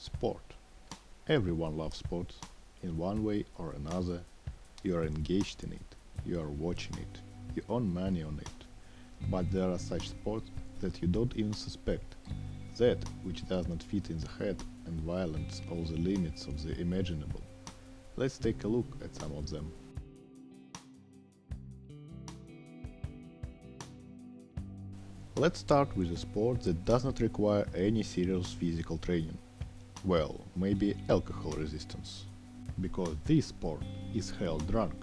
Sport. Everyone loves sports. In one way or another, you are engaged in it, you are watching it, you earn money on it. But there are such sports that you don't even suspect, that which does not fit in the head and violates all the limits of the imaginable. Let's take a look at some of them. Let's start with a sport that does not require any serious physical training. Well, maybe alcohol resistance. Because this sport is held drunk.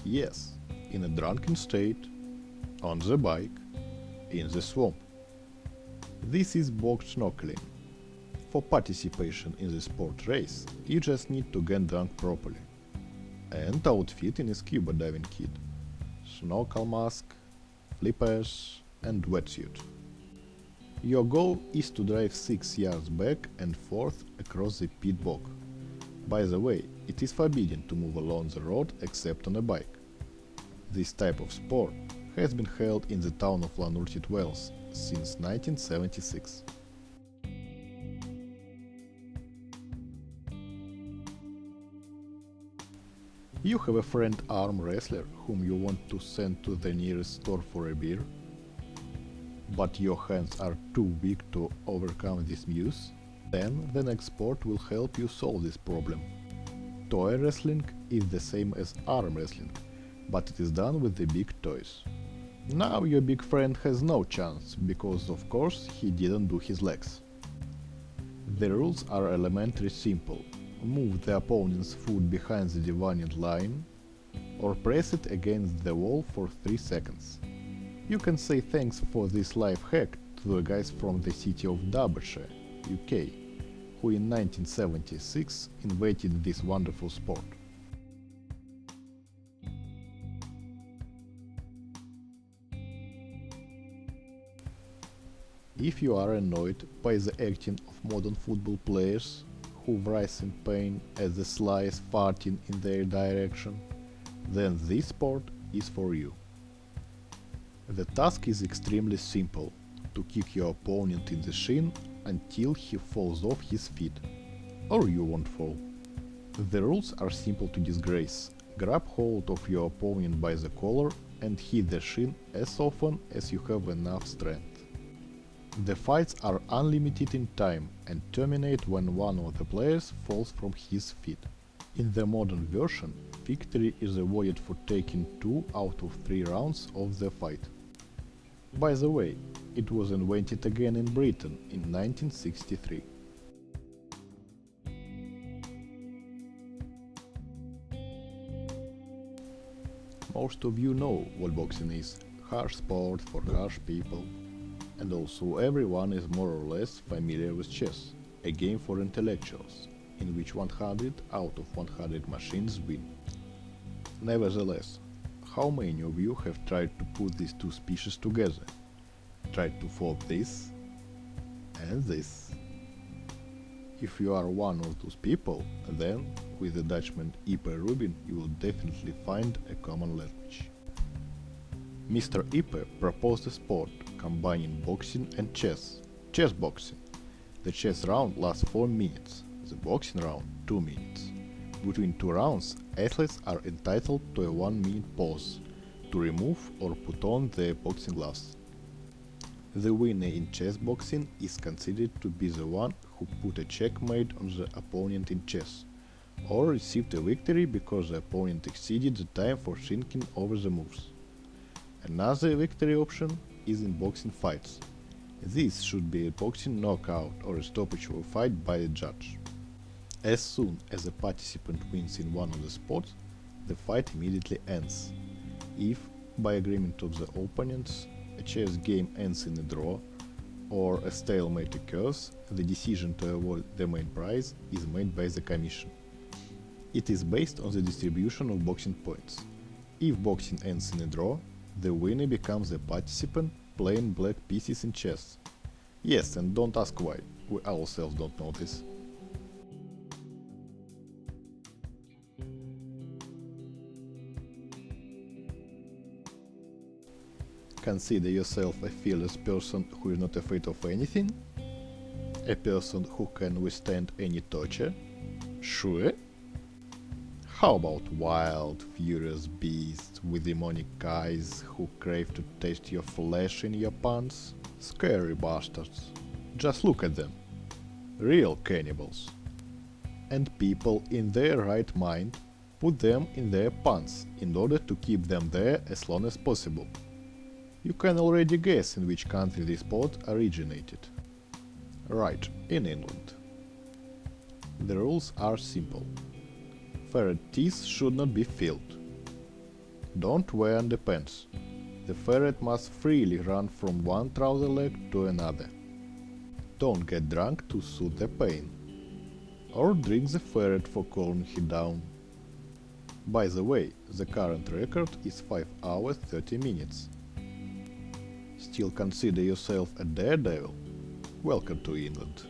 Yes, in a drunken state, on the bike, in the swamp. This is bog snorkeling. For participation in the sport race, you just need to get drunk properly. And outfit in a scuba diving kit. Snorkel mask, flippers and wetsuit. Your goal is to drive 6 yards back and forth across the pit bog. By the way, it is forbidden to move along the road except on a bike. This type of sport has been held in the town of Llanwrtyd, Wales since 1976. You have a friend arm wrestler whom you want to send to the nearest store for a beer? But your hands are too weak to overcome this muse? Then the next sport will help you solve this problem. Toy wrestling is the same as arm wrestling, but it is done with the big toys. Now your big friend has no chance, because of course he didn't do his legs. The rules are elementary simple. Move the opponent's foot behind the dividing line, or press it against the wall for 3 seconds. You can say thanks for this life hack to the guys from the city of Derbyshire, UK, who in 1976 invented this wonderful sport. If you are annoyed by the acting of modern football players who writhe in pain as the sly is farting in their direction, then this sport is for you. The task is extremely simple: to kick your opponent in the shin until he falls off his feet. Or you won't fall. The rules are simple to disgrace. Grab hold of your opponent by the collar and hit the shin as often as you have enough strength. The fights are unlimited in time and terminate when one of the players falls from his feet. In the modern version, victory is awarded for taking 2 out of 3 rounds of the fight. By the way, it was invented again in Britain in 1963. Most of you know what boxing is: harsh sport for harsh people. And also everyone is more or less familiar with chess, a game for intellectuals, in which 100 out of 100 machines win. Nevertheless, how many of you have tried to put these two species together? Tried to fold this and this? If you are one of those people, then with the Dutchman Ipe Rubin you will definitely find a common language. Mr. Ipe proposed a sport combining boxing and chess. Chess boxing. The chess round lasts 4 minutes, the boxing round 2 minutes. Between 2 rounds, athletes are entitled to a 1-minute pause to remove or put on their boxing gloves. The winner in chess boxing is considered to be the one who put a checkmate on the opponent in chess, or received a victory because the opponent exceeded the time for thinking over the moves. Another victory option is in boxing fights. This should be a boxing knockout or a stoppage of a fight by a judge. As soon as a participant wins in one of the sports, the fight immediately ends. If, by agreement of the opponents, a chess game ends in a draw, or a stalemate occurs, the decision to award the main prize is made by the commission. It is based on the distribution of boxing points. If boxing ends in a draw, the winner becomes a participant playing black pieces in chess. Yes, and don't ask why, we ourselves don't know this. Consider yourself a fearless person who is not afraid of anything? A person who can withstand any torture? Sure. How about wild, furious beasts with demonic eyes who crave to taste your flesh in your pants? Scary bastards. Just look at them. Real cannibals. And people in their right mind put them in their pants in order to keep them there as long as possible. You can already guess in which country this sport originated. Right, in England. The rules are simple. Ferret teeth should not be filled. Don't wear underpants. The ferret must freely run from one trouser leg to another. Don't get drunk to soothe the pain. Or drink the ferret for calming it down. By the way, the current record is 5 hours 30 minutes. Still consider yourself a daredevil? Welcome to England.